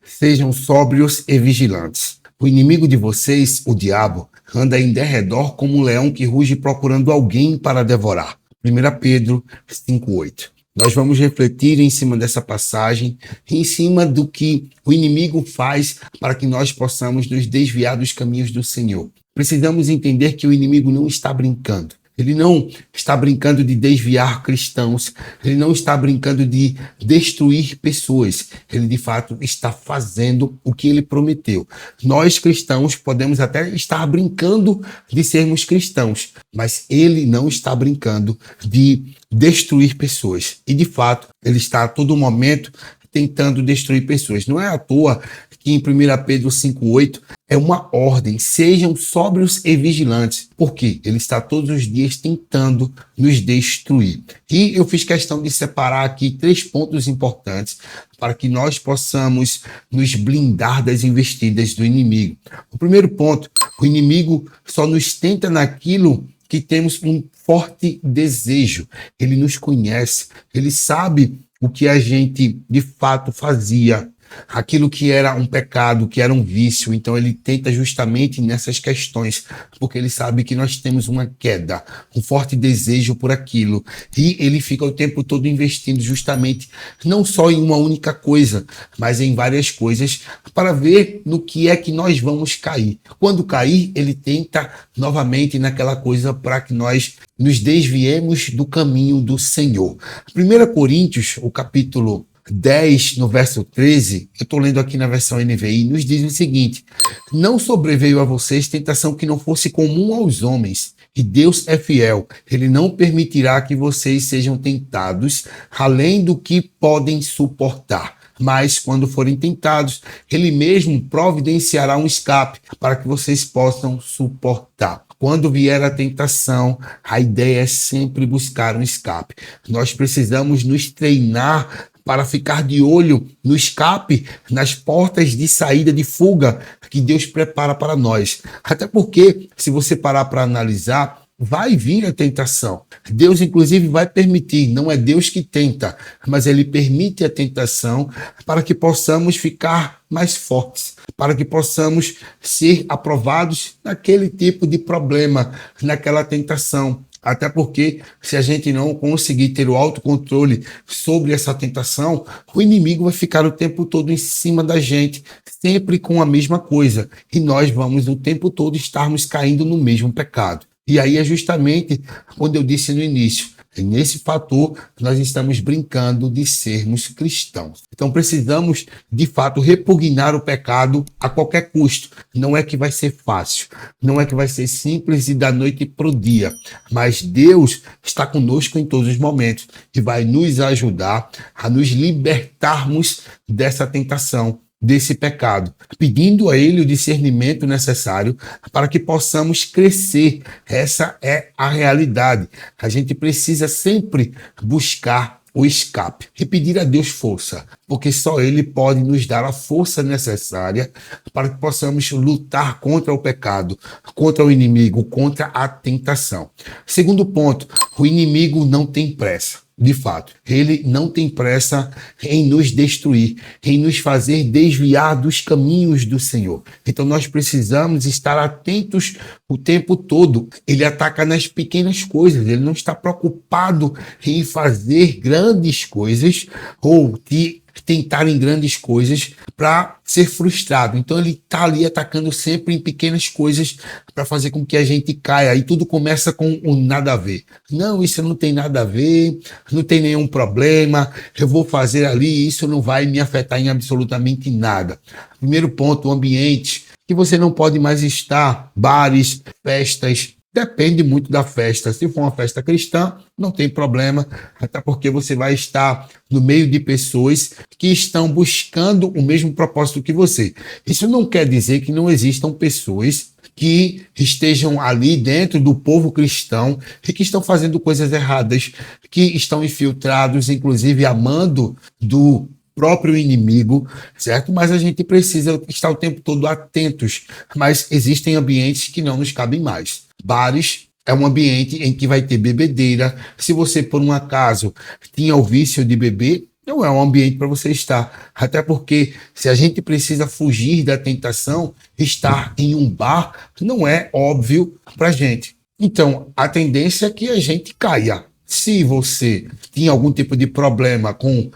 Sejam sóbrios e vigilantes. O inimigo de vocês, o diabo, anda em derredor como um leão que ruge procurando alguém para devorar. 1 Pedro 5:8. Nós vamos refletir em cima dessa passagem, em cima do que o inimigo faz para que nós possamos nos desviar dos caminhos do Senhor. Precisamos entender que o inimigo não está brincando. Ele não está brincando de desviar cristãos, ele não está brincando de destruir pessoas, ele de fato está fazendo o que ele prometeu. Nós cristãos podemos até estar brincando de sermos cristãos, mas ele não está brincando de destruir pessoas. E de fato, ele está a todo momento tentando destruir pessoas. Não é à toa que em 1 Pedro 5:8 é uma ordem: sejam sóbrios e vigilantes, porque ele está todos os dias tentando nos destruir. E eu fiz questão de separar aqui 3 pontos importantes para que nós possamos nos blindar das investidas do inimigo. O primeiro ponto: o inimigo só nos tenta naquilo que temos um forte desejo. Ele nos conhece, ele sabe o que a gente de fato fazia, aquilo que era um pecado, que era um vício. Então ele tenta justamente nessas questões, porque ele sabe que nós temos uma queda, um forte desejo por aquilo, e ele fica o tempo todo investindo justamente não só em uma única coisa, mas em várias coisas, para ver no que é que nós vamos cair. Quando cair, ele tenta novamente naquela coisa para que nós nos desviemos do caminho do Senhor. 1 Coríntios, o capítulo 10, no verso 13, eu estou lendo aqui na versão NVI, nos diz o seguinte: não sobreveio a vocês tentação que não fosse comum aos homens, e Deus é fiel, ele não permitirá que vocês sejam tentados além do que podem suportar. Mas quando forem tentados, ele mesmo providenciará um escape para que vocês possam suportar. Quando vier a tentação, a ideia é sempre buscar um escape. Nós precisamos nos treinar para ficar de olho no escape, nas portas de saída, de fuga que Deus prepara para nós. Até porque, se você parar para analisar, vai vir a tentação. Deus, inclusive, vai permitir. Não é Deus que tenta, mas ele permite a tentação para que possamos ficar mais fortes, para que possamos ser aprovados naquele tipo de problema, naquela tentação. Até porque, se a gente não conseguir ter o autocontrole sobre essa tentação, o inimigo vai ficar o tempo todo em cima da gente, sempre com a mesma coisa. E nós vamos o tempo todo estarmos caindo no mesmo pecado. E aí é justamente quando eu disse no início, nesse fator nós estamos brincando de sermos cristãos. Então precisamos, de fato, repugnar o pecado a qualquer custo. Não é que vai ser fácil, não é que vai ser simples e da noite para o dia, mas Deus está conosco em todos os momentos e vai nos ajudar a nos libertarmos dessa tentação, desse pecado, pedindo a ele o discernimento necessário para que possamos crescer. Essa é a realidade. A gente precisa sempre buscar o escape e pedir a Deus força, porque só ele pode nos dar a força necessária para que possamos lutar contra o pecado, contra o inimigo, contra a tentação. Segundo ponto, o inimigo não tem pressa. De fato, ele não tem pressa em nos destruir, em nos fazer desviar dos caminhos do Senhor. Então nós precisamos estar atentos o tempo todo. Ele ataca nas pequenas coisas, ele não está preocupado em fazer grandes coisas ou de tentar em grandes coisas para ser frustrado. Então ele está ali atacando sempre em pequenas coisas para fazer com que a gente caia. E tudo começa com o nada a ver. Não, isso não tem nada a ver, não tem nenhum problema, eu vou fazer ali, isso não vai me afetar em absolutamente nada. Primeiro ponto, o ambiente que você não pode mais estar, bares, festas. Depende muito da festa. Se for uma festa cristã, não tem problema, até porque você vai estar no meio de pessoas que estão buscando o mesmo propósito que você. Isso não quer dizer que não existam pessoas que estejam ali dentro do povo cristão e que estão fazendo coisas erradas, que estão infiltrados, inclusive amando do próprio inimigo, certo? Mas a gente precisa estar o tempo todo atentos. Mas existem ambientes que não nos cabem mais. Bares é um ambiente em que vai ter bebedeira. Se você, por um acaso, tinha o vício de beber, não é um ambiente para você estar. Até porque, se a gente precisa fugir da tentação, estar em um bar não é óbvio para a gente. Então, a tendência é que a gente caia. Se você tem algum tipo de problema com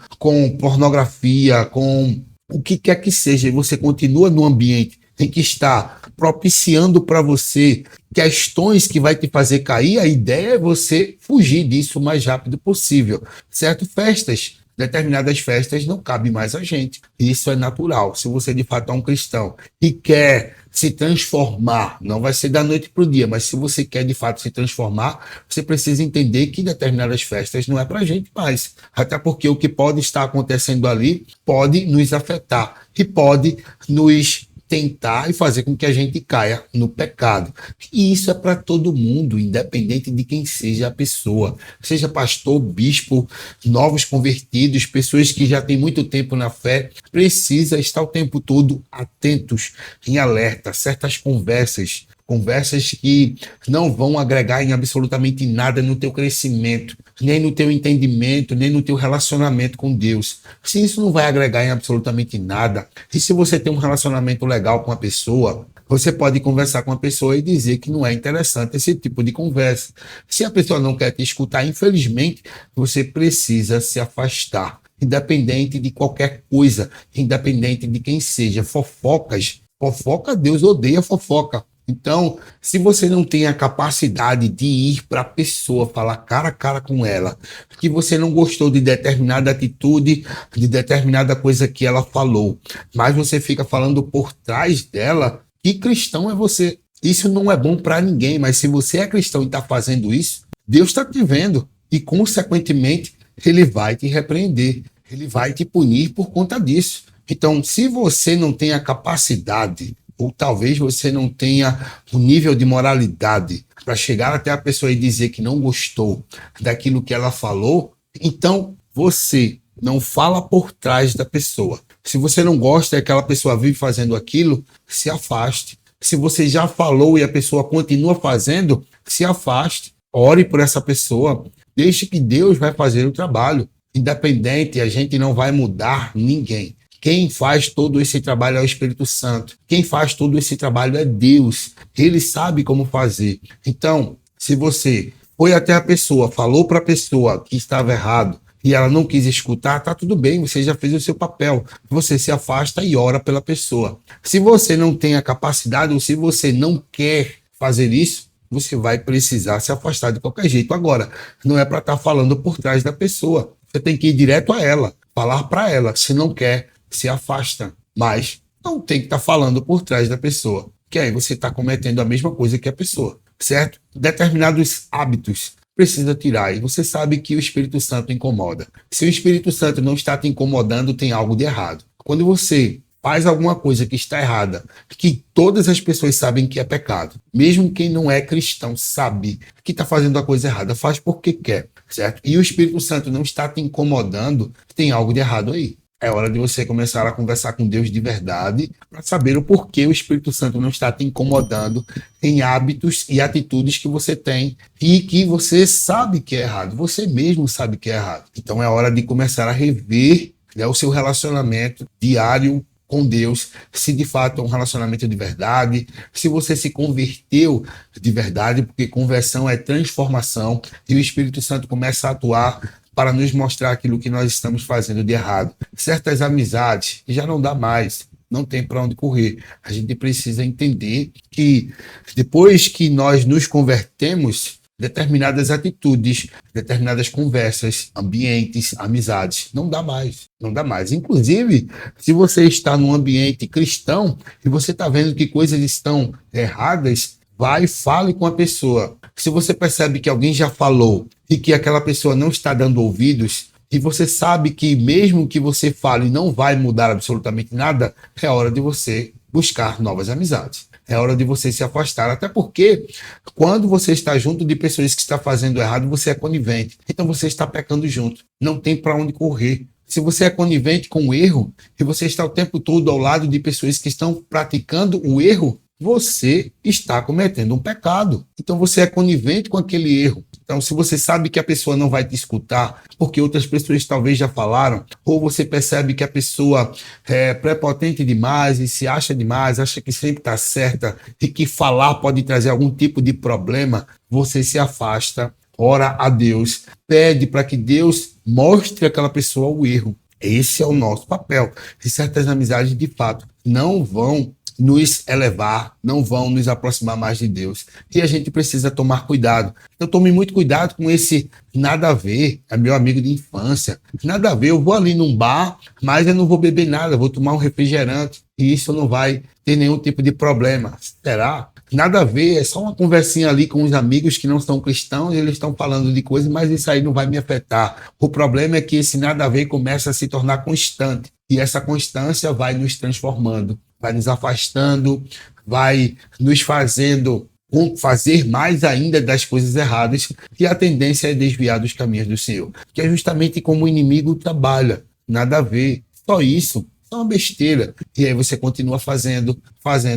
pornografia, com o que quer que seja, e você continua no ambiente em que está propiciando para você questões que vai te fazer cair, a ideia é você fugir disso o mais rápido possível, certo? Determinadas festas não cabe mais a gente. Isso é natural. Se você de fato é um cristão e quer se transformar, não vai ser da noite para o dia, mas se você quer de fato se transformar, você precisa entender que determinadas festas não é para a gente mais. Até porque o que pode estar acontecendo ali pode nos afetar e pode nos tentar e fazer com que a gente caia no pecado. E isso é para todo mundo, independente de quem seja a pessoa. Seja pastor, bispo, novos convertidos, pessoas que já têm muito tempo na fé, precisa estar o tempo todo atentos, em alerta, certas conversas que não vão agregar em absolutamente nada no teu crescimento, nem no teu entendimento, nem no teu relacionamento com Deus. Se isso não vai agregar em absolutamente nada, e se você tem um relacionamento legal com a pessoa, você pode conversar com a pessoa e dizer que não é interessante esse tipo de conversa. Se a pessoa não quer te escutar, infelizmente, você precisa se afastar. Independente de qualquer coisa, independente de quem seja. Fofoca, Deus odeia fofoca. Então, se você não tem a capacidade de ir para a pessoa, falar cara a cara com ela, que você não gostou de determinada atitude, de determinada coisa que ela falou, mas você fica falando por trás dela, que cristão é você? Isso não é bom para ninguém, mas se você é cristão e está fazendo isso, Deus está te vendo e, consequentemente, Ele vai te repreender, Ele vai te punir por conta disso. Então, se você não tem a capacidade, ou talvez você não tenha o nível de moralidade para chegar até a pessoa e dizer que não gostou daquilo que ela falou, então você não fala por trás da pessoa. Se você não gosta e aquela pessoa vive fazendo aquilo, se afaste. Se você já falou e a pessoa continua fazendo, se afaste. Ore por essa pessoa. Deixe que Deus vai fazer o trabalho. Independente, a gente não vai mudar ninguém. Quem faz todo esse trabalho é o Espírito Santo. Quem faz todo esse trabalho é Deus. Ele sabe como fazer. Então, se você foi até a pessoa, falou para a pessoa que estava errado e ela não quis escutar, tá tudo bem, você já fez o seu papel. Você se afasta e ora pela pessoa. Se você não tem a capacidade ou se você não quer fazer isso, você vai precisar se afastar de qualquer jeito. Agora, não é para estar falando por trás da pessoa. Você tem que ir direto a ela, falar para ela. Se não quer, se afasta, mas não tem que estar falando por trás da pessoa, que aí você está cometendo a mesma coisa que a pessoa, certo? Determinados hábitos precisa tirar, e você sabe que o Espírito Santo incomoda. Se o Espírito Santo não está te incomodando, tem algo de errado. Quando você faz alguma coisa que está errada, que todas as pessoas sabem que é pecado, mesmo quem não é cristão sabe que está fazendo a coisa errada, faz porque quer, certo? E o Espírito Santo não está te incomodando, tem algo de errado aí. É hora de você começar a conversar com Deus de verdade para saber o porquê o Espírito Santo não está te incomodando em hábitos e atitudes que você tem e que você sabe que é errado. Você mesmo sabe que é errado. Então é hora de começar a rever, né, o seu relacionamento diário com Deus, se de fato é um relacionamento de verdade, se você se converteu de verdade, porque conversão é transformação e o Espírito Santo começa a atuar para nos mostrar aquilo que nós estamos fazendo de errado. Certas amizades já não dá mais, não tem para onde correr. A gente precisa entender que depois que nós nos convertemos, determinadas atitudes, determinadas conversas, ambientes, amizades, não dá mais, não dá mais. Inclusive, se você está num ambiente cristão e você está vendo que coisas estão erradas, vai e fale com a pessoa. Se você percebe que alguém já falou e que aquela pessoa não está dando ouvidos, e você sabe que mesmo que você fale não vai mudar absolutamente nada, é hora de você buscar novas amizades. É hora de você se afastar, até porque quando você está junto de pessoas que estão fazendo errado, você é conivente. Então você está pecando junto. Não tem para onde correr. Se você é conivente com o erro e você está o tempo todo ao lado de pessoas que estão praticando o erro, você está cometendo um pecado. Então você é conivente com aquele erro. Então, se você sabe que a pessoa não vai te escutar, porque outras pessoas talvez já falaram, ou você percebe que a pessoa é prepotente demais e se acha demais, acha que sempre está certa e que falar pode trazer algum tipo de problema, você se afasta, ora a Deus, pede para que Deus mostre àquela pessoa o erro. Esse é o nosso papel. E certas amizades, de fato, não vão nos elevar, não vão nos aproximar mais de Deus. E a gente precisa tomar cuidado. Então tome muito cuidado com esse nada a ver, é meu amigo de infância. Nada a ver, eu vou ali num bar, mas eu não vou beber nada, vou tomar um refrigerante e isso não vai ter nenhum tipo de problema. Será? Nada a ver, é só uma conversinha ali com os amigos que não são cristãos, eles estão falando de coisas, mas isso aí não vai me afetar. O problema é que esse nada a ver começa a se tornar constante. E essa constância vai nos transformando, vai nos afastando, vai nos fazendo fazer mais ainda das coisas erradas, e a tendência é desviar dos caminhos do Senhor. Que é justamente como o inimigo trabalha. Nada a ver. Só isso. É uma besteira. E aí você continua fazendo.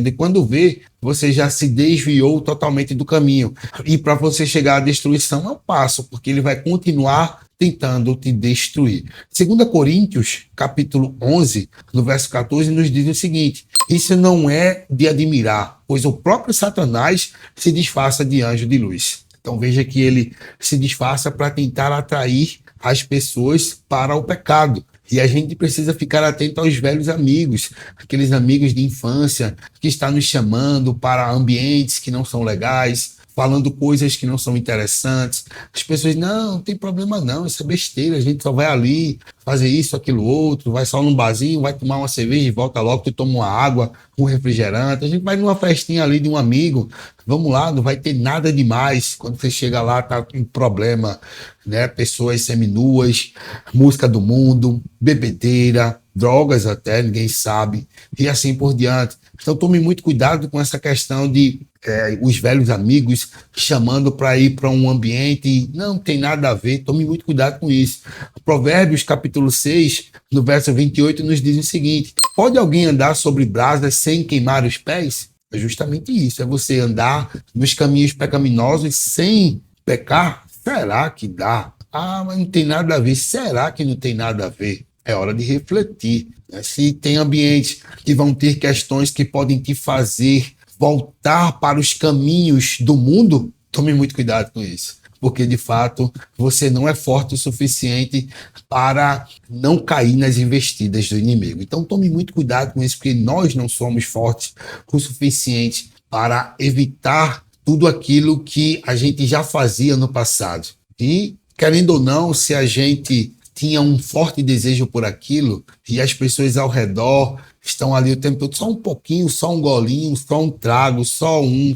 E quando vê, você já se desviou totalmente do caminho. E para você chegar à destruição é um passo, porque ele vai continuar tentando te destruir. 2 Coríntios, capítulo 11, no verso 14, nos diz o seguinte: isso não é de admirar, pois o próprio Satanás se disfarça de anjo de luz. Então veja que ele se disfarça para tentar atrair as pessoas para o pecado. E a gente precisa ficar atento aos velhos amigos, aqueles amigos de infância que estão nos chamando para ambientes que não são legais, falando coisas que não são interessantes. As pessoas, não tem problema não, isso é besteira, a gente só vai ali fazer isso, aquilo, outro, vai só num barzinho, vai tomar uma cerveja e volta logo, tu toma uma água, um refrigerante, a gente vai numa festinha ali de um amigo, vamos lá, não vai ter nada demais. Quando você chega lá, tá com problema, né? Pessoas seminuas, música do mundo, bebedeira, drogas até, ninguém sabe, e assim por diante. Então tome muito cuidado com essa questão de os velhos amigos chamando para ir para um ambiente e não tem nada a ver. Tome muito cuidado com isso. Provérbios capítulo 6, no verso 28, nos diz o seguinte: pode alguém andar sobre brasas sem queimar os pés? É justamente isso, é você andar nos caminhos pecaminosos sem pecar. Será que dá? Ah, mas não tem nada a ver. Será que não tem nada a ver? É hora de refletir. Se tem ambientes que vão ter questões que podem te fazer voltar para os caminhos do mundo, tome muito cuidado com isso. Porque, de fato, você não é forte o suficiente para não cair nas investidas do inimigo. Então, tome muito cuidado com isso, porque nós não somos fortes o suficiente para evitar tudo aquilo que a gente já fazia no passado. E, querendo ou não, se a gente tinha um forte desejo por aquilo e as pessoas ao redor estão ali o tempo todo, só um pouquinho, só um golinho, só um trago, só um,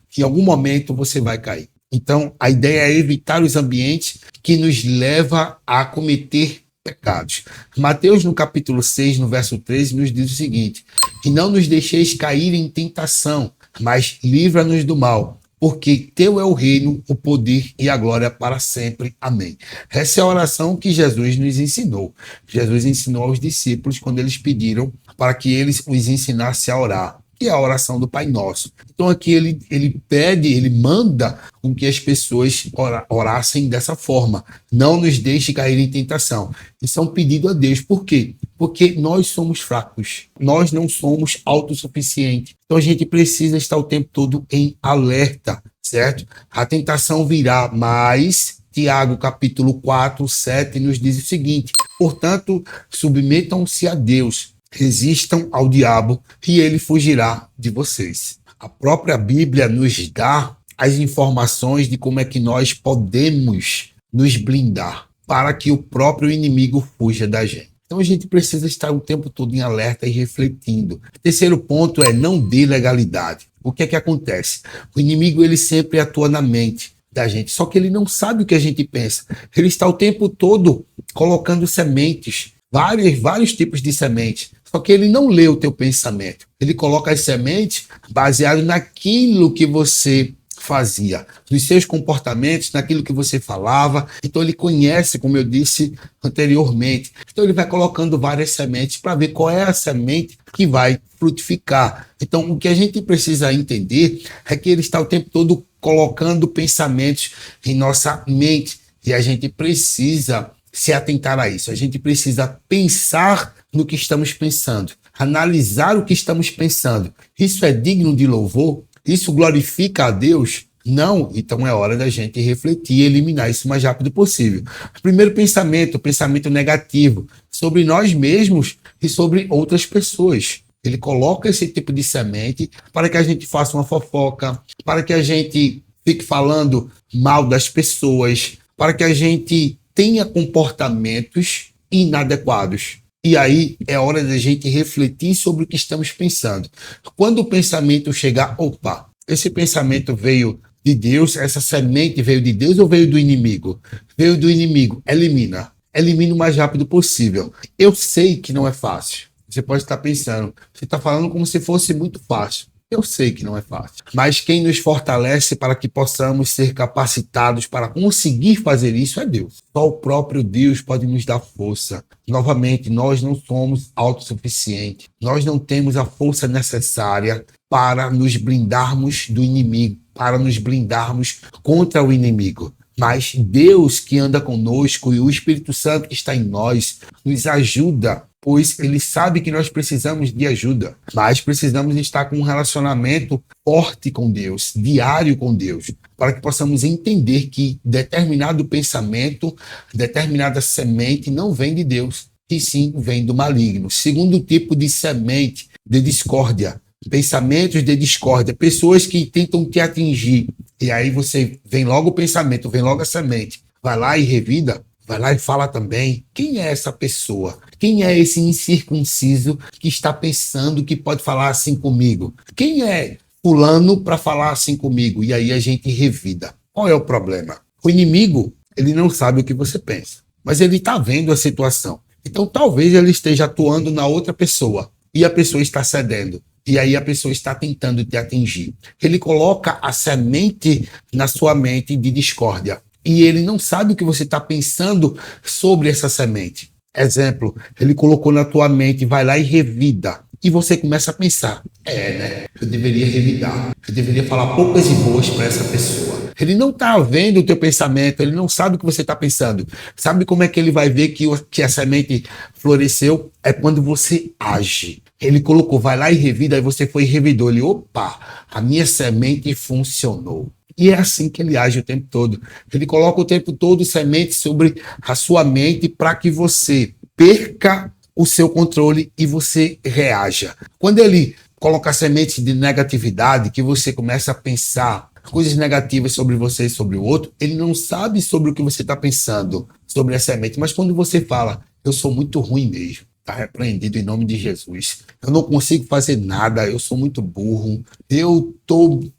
que em algum momento você vai cair. Então, a ideia é evitar os ambientes que nos levam a cometer pecados. Mateus, no capítulo 6, no verso 13, nos diz o seguinte: e não nos deixeis cair em tentação, mas livra-nos do mal, porque teu é o reino, o poder e a glória para sempre. Amém. Essa é a oração que Jesus nos ensinou. Jesus ensinou aos discípulos quando eles pediram para que eles os ensinasse a orar, que é a oração do Pai Nosso. Então aqui ele pede, ele manda com que as pessoas orassem dessa forma. Não nos deixe cair em tentação. Isso é um pedido a Deus. Por quê? Porque nós somos fracos. Nós não somos autossuficientes. Então a gente precisa estar o tempo todo em alerta, certo? A tentação virá, mas Tiago capítulo 4, 7 nos diz o seguinte: portanto, submetam-se a Deus, resistam ao diabo e ele fugirá de vocês. A própria Bíblia nos dá as informações de como é que nós podemos nos blindar para que o próprio inimigo fuja da gente. Então a gente precisa estar o tempo todo em alerta e refletindo. Terceiro ponto é: não dê legalidade. O que é que acontece? O inimigo ele sempre atua na mente da gente, só que ele não sabe o que a gente pensa. Ele está o tempo todo colocando sementes, vários tipos de sementes. Só que ele não lê o teu pensamento. Ele coloca as sementes baseado naquilo que você fazia, nos seus comportamentos, naquilo que você falava. Então ele conhece, como eu disse anteriormente. Então ele vai colocando várias sementes para ver qual é a semente que vai frutificar. Então o que a gente precisa entender é que ele está o tempo todo colocando pensamentos em nossa mente e a gente precisa se atentar a isso. A gente precisa pensar no que estamos pensando, analisar o que estamos pensando. Isso é digno de louvor? Isso glorifica a Deus? Não, então é hora da gente refletir e eliminar isso o mais rápido possível. Primeiro pensamento, o pensamento negativo sobre nós mesmos e sobre outras pessoas. Ele coloca esse tipo de semente para que a gente faça uma fofoca, para que a gente fique falando mal das pessoas, para que a gente tenha comportamentos inadequados. E aí é hora da gente refletir sobre o que estamos pensando. Quando o pensamento chegar, opa, esse pensamento veio de Deus, essa semente veio de Deus ou veio do inimigo? Veio do inimigo, elimina. Elimina o mais rápido possível. Eu sei que não é fácil. Você pode estar pensando, você está falando como se fosse muito fácil. Eu sei que não é fácil, mas quem nos fortalece para que possamos ser capacitados para conseguir fazer isso é Deus. Só o próprio Deus pode nos dar força. Novamente, nós não somos autossuficientes. Nós não temos a força necessária para nos blindarmos do inimigo, para nos blindarmos contra o inimigo. Mas Deus que anda conosco e o Espírito Santo que está em nós nos ajuda, pois ele sabe que nós precisamos de ajuda, mas precisamos estar com um relacionamento forte com Deus, diário com Deus, para que possamos entender que determinado pensamento, determinada semente não vem de Deus, e sim vem do maligno. Segundo tipo de semente, de discórdia, pensamentos de discórdia, pessoas que tentam te atingir, e aí você vem logo o pensamento, vem logo a semente, vai lá e revida, vai lá e fala também. Quem é essa pessoa? Quem é esse incircunciso que está pensando que pode falar assim comigo? Quem é fulano para falar assim comigo? E aí a gente revida. Qual é o problema? O inimigo, ele não sabe o que você pensa, mas ele está vendo a situação. Então talvez ele esteja atuando na outra pessoa e a pessoa está cedendo. E aí a pessoa está tentando te atingir. Ele coloca a semente na sua mente de discórdia. E ele não sabe o que você está pensando sobre essa semente. Exemplo, ele colocou na tua mente, vai lá e revida. E você começa a pensar, né? Eu deveria revidar. Eu deveria falar poucas e boas para essa pessoa. Ele não está vendo o teu pensamento, ele não sabe o que você está pensando. Sabe como é que ele vai ver que a semente floresceu? É quando você age. Ele colocou, vai lá e revida, aí você foi e revidou. Ele, opa, a minha semente funcionou. E é assim que ele age o tempo todo. Ele coloca o tempo todo sementes sobre a sua mente para que você perca o seu controle e você reaja. Quando ele coloca sementes de negatividade, que você começa a pensar coisas negativas sobre você e sobre o outro, ele não sabe sobre o que você está pensando sobre a semente. Mas quando você fala, eu sou muito ruim mesmo, está repreendido em nome de Jesus. Eu não consigo fazer nada, eu sou muito burro,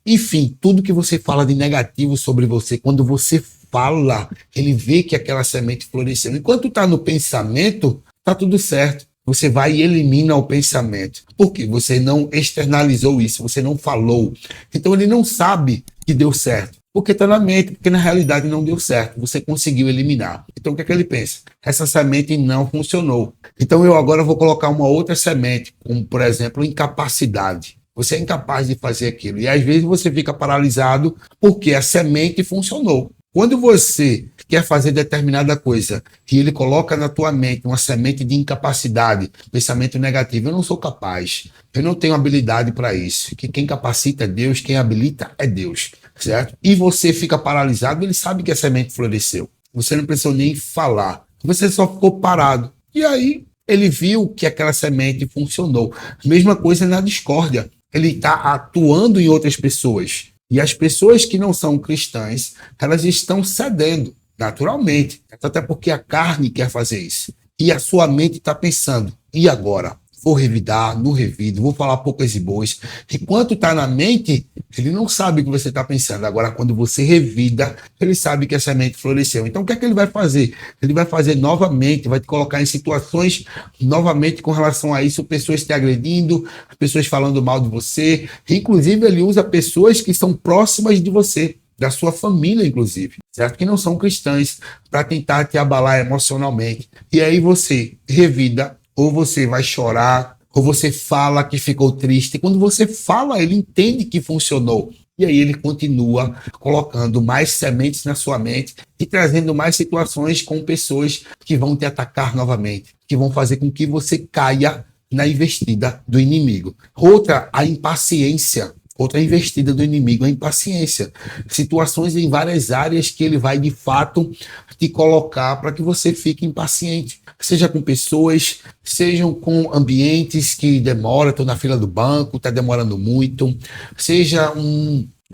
enfim, tudo que você fala de negativo sobre você, quando você fala, ele vê que aquela semente floresceu. Enquanto está no pensamento, está tudo certo. Você vai e elimina o pensamento. Por quê? Você não externalizou isso, você não falou. Então ele não sabe que deu certo. Porque está na mente, porque na realidade não deu certo. Você conseguiu eliminar. Então o que é que ele pensa? Essa semente não funcionou. Então eu agora vou colocar uma outra semente, como por exemplo, incapacidade. Você é incapaz de fazer aquilo. E às vezes você fica paralisado porque a semente funcionou. Quando você quer fazer determinada coisa e ele coloca na tua mente uma semente de incapacidade, pensamento negativo, eu não sou capaz, eu não tenho habilidade para isso, que quem capacita é Deus, quem habilita é Deus, certo? E você fica paralisado, ele sabe que a semente floresceu, você não precisou nem falar, você só ficou parado, e aí ele viu que aquela semente funcionou. Mesma coisa na discórdia, ele está atuando em outras pessoas. E as pessoas que não são cristãs, elas estão cedendo, naturalmente. Até porque a carne quer fazer isso. E a sua mente está pensando, e agora? vou revidar, não revido, vou falar poucas e boas. Enquanto está na mente, ele não sabe o que você está pensando. Agora, quando você revida, ele sabe que a semente floresceu. Então, o que é que ele vai fazer? Ele vai fazer novamente, vai te colocar em situações novamente com relação a isso, pessoas te agredindo, pessoas falando mal de você. Inclusive, ele usa pessoas que são próximas de você, da sua família, inclusive, certo? Que não são cristãs, para tentar te abalar emocionalmente. E aí você revida, ou você vai chorar, ou você fala que ficou triste. E quando você fala, ele entende que funcionou. E aí ele continua colocando mais sementes na sua mente e trazendo mais situações com pessoas que vão te atacar novamente, que vão fazer com que você caia na investida do inimigo. Outra, a impaciência. Outra investida do inimigo é a impaciência. Situações em várias áreas que ele vai, de fato, te colocar para que você fique impaciente. Seja com pessoas, sejam com ambientes que demoram, estou na fila do banco, está demorando muito, seja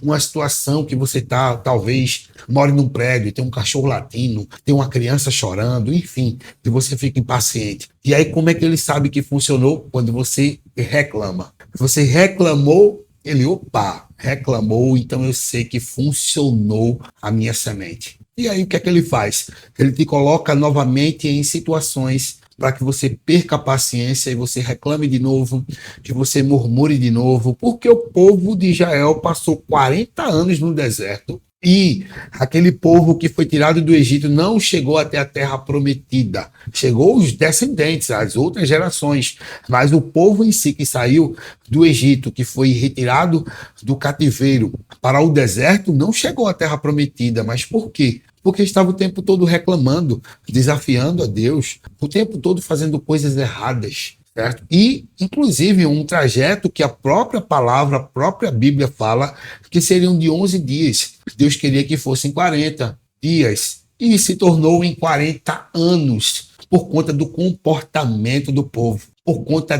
uma situação que você está, talvez, mora num prédio, tem um cachorro latindo, tem uma criança chorando, enfim, e você fica impaciente. E aí, como é que ele sabe que funcionou? Quando você reclama. Você reclamou, ele, reclamou, então eu sei que funcionou a minha semente. E aí o que é que ele faz? Ele te coloca novamente em situações para que você perca a paciência e você reclame de novo, que você murmure de novo, porque o povo de Israel passou 40 anos no deserto e aquele povo que foi tirado do Egito não chegou até a terra prometida. Chegou os descendentes, as outras gerações, mas o povo em si que saiu do Egito, que foi retirado do cativeiro para o deserto, não chegou à terra prometida. Mas por quê? Porque estava o tempo todo reclamando, desafiando a Deus, o tempo todo fazendo coisas erradas, certo? E, inclusive, um trajeto que a própria palavra, a própria Bíblia fala que seriam de 11 dias. Deus queria que fossem 40 dias e se tornou em 40 anos por conta do comportamento do povo, por conta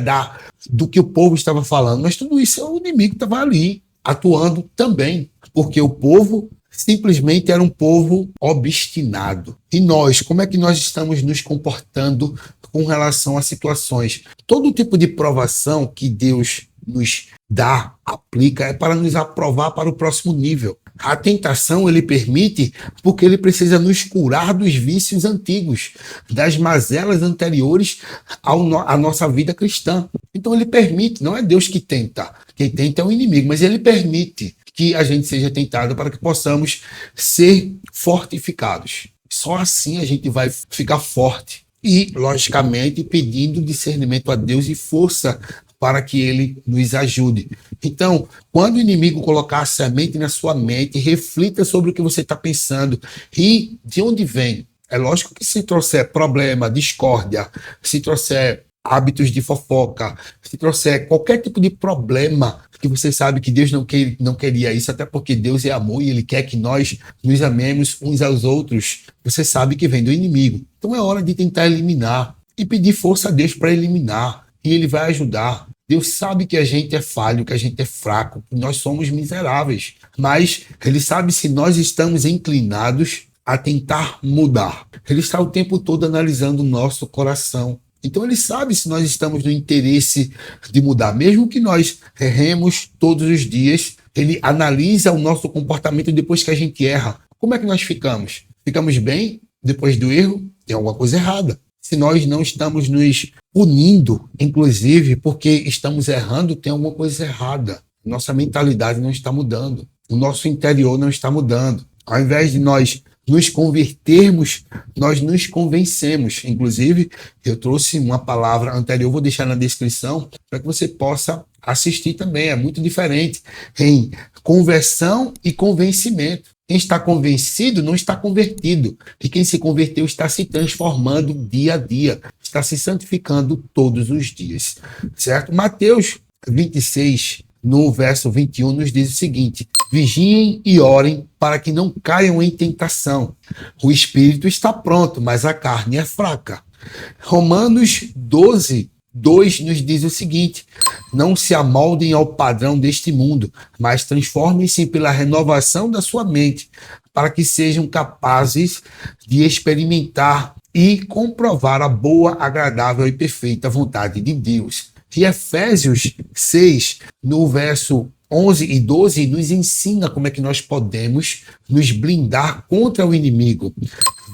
do que o povo estava falando. Mas tudo isso o inimigo estava ali, atuando também, porque o povo simplesmente era um povo obstinado. E nós, como é que nós estamos nos comportando com relação a situações? Todo tipo de provação que Deus nos dá, aplica, é para nos aprovar para o próximo nível. A tentação ele permite porque ele precisa nos curar dos vícios antigos, das mazelas anteriores à nossa vida cristã. Então ele permite, não é Deus que tenta. Quem tenta é o inimigo, mas ele permite que a gente seja tentado para que possamos ser fortificados. Só assim a gente vai ficar forte. E, logicamente, pedindo discernimento a Deus e força para que Ele nos ajude. Então, quando o inimigo colocar a semente na sua mente, reflita sobre o que você está pensando e de onde vem. É lógico que se trouxer problema, discórdia, se trouxer hábitos de fofoca, se trouxer qualquer tipo de problema que você sabe que Deus não queria isso, até porque Deus é amor e Ele quer que nós nos amemos uns aos outros, você sabe que vem do inimigo. Então é hora de tentar eliminar e pedir força a Deus para eliminar, e Ele vai ajudar. Deus sabe que a gente é falho, que a gente é fraco, que nós somos miseráveis, mas Ele sabe se nós estamos inclinados a tentar mudar. Ele está o tempo todo analisando o nosso coração. Então ele sabe se nós estamos no interesse de mudar. Mesmo que nós erremos todos os dias, ele analisa o nosso comportamento depois que a gente erra. Como é que nós ficamos? Ficamos bem depois do erro? Tem alguma coisa errada. Se nós não estamos nos punindo, inclusive, porque estamos errando, tem alguma coisa errada. Nossa mentalidade não está mudando. O nosso interior não está mudando. Ao invés de nós nos convertermos, nós nos convencemos. Inclusive, eu trouxe uma palavra anterior, vou deixar na descrição, para que você possa assistir também. É muito diferente em conversão e convencimento. Quem está convencido não está convertido. E quem se converteu está se transformando dia a dia, está se santificando todos os dias. Certo? Mateus 26, no verso 21, nos diz o seguinte: vigiem e orem para que não caiam em tentação. O espírito está pronto, mas a carne é fraca. Romanos 12, 2 nos diz o seguinte: não se amoldem ao padrão deste mundo, mas transformem-se pela renovação da sua mente, para que sejam capazes de experimentar e comprovar a boa, agradável e perfeita vontade de Deus. E Efésios 6, no verso 11 e 12, nos ensina como é que nós podemos nos blindar contra o inimigo.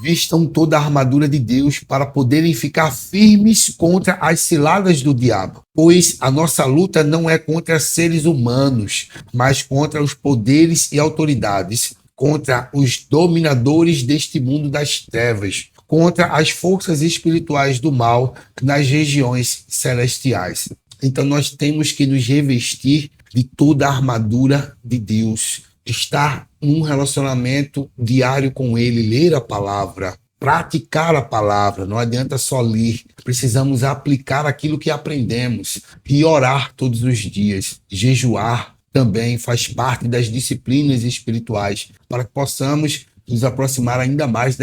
Vistam toda a armadura de Deus para poderem ficar firmes contra as ciladas do diabo. Pois a nossa luta não é contra seres humanos, mas contra os poderes e autoridades, contra os dominadores deste mundo das trevas, contra as forças espirituais do mal nas regiões celestiais. Então nós temos que nos revestir de toda a armadura de Deus, estar num relacionamento diário com Ele, ler a palavra, praticar a palavra. Não adianta só ler, precisamos aplicar aquilo que aprendemos e orar todos os dias. Jejuar também faz parte das disciplinas espirituais, para que possamos nos aproximar ainda mais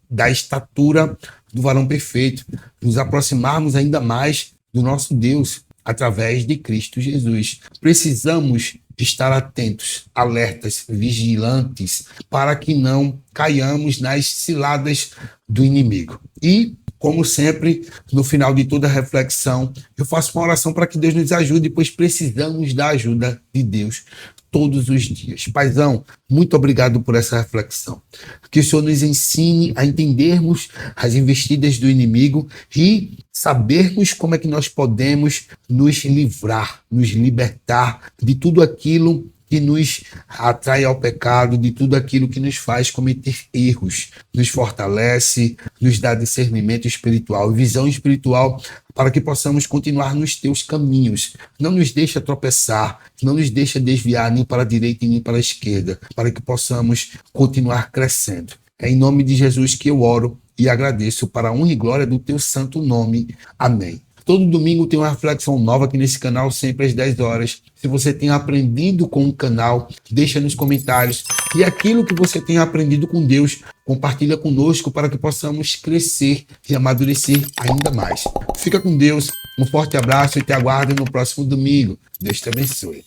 da estatura do varão perfeito, nos aproximarmos ainda mais do nosso Deus, através de Cristo Jesus. Precisamos estar atentos, alertas, vigilantes, para que não caiamos nas ciladas do inimigo. E, como sempre, no final de toda reflexão, eu faço uma oração para que Deus nos ajude, pois precisamos da ajuda de Deus todos os dias. Paizão, muito obrigado por essa reflexão. Que o Senhor nos ensine a entendermos as investidas do inimigo e sabermos como é que nós podemos nos livrar, nos libertar de tudo aquilo que nos atrai ao pecado, de tudo aquilo que nos faz cometer erros, nos fortalece, nos dá discernimento espiritual, visão espiritual, para que possamos continuar nos teus caminhos. Não nos deixa tropeçar, não nos deixa desviar nem para a direita nem para a esquerda, para que possamos continuar crescendo. É em nome de Jesus que eu oro e agradeço, para a honra e glória do teu santo nome. Amém. Todo domingo tem uma reflexão nova aqui nesse canal, sempre às 10 horas. Se você tem aprendido com o canal, deixa nos comentários. E aquilo que você tem aprendido com Deus, compartilha conosco para que possamos crescer e amadurecer ainda mais. Fica com Deus, um forte abraço e te aguardo no próximo domingo. Deus te abençoe.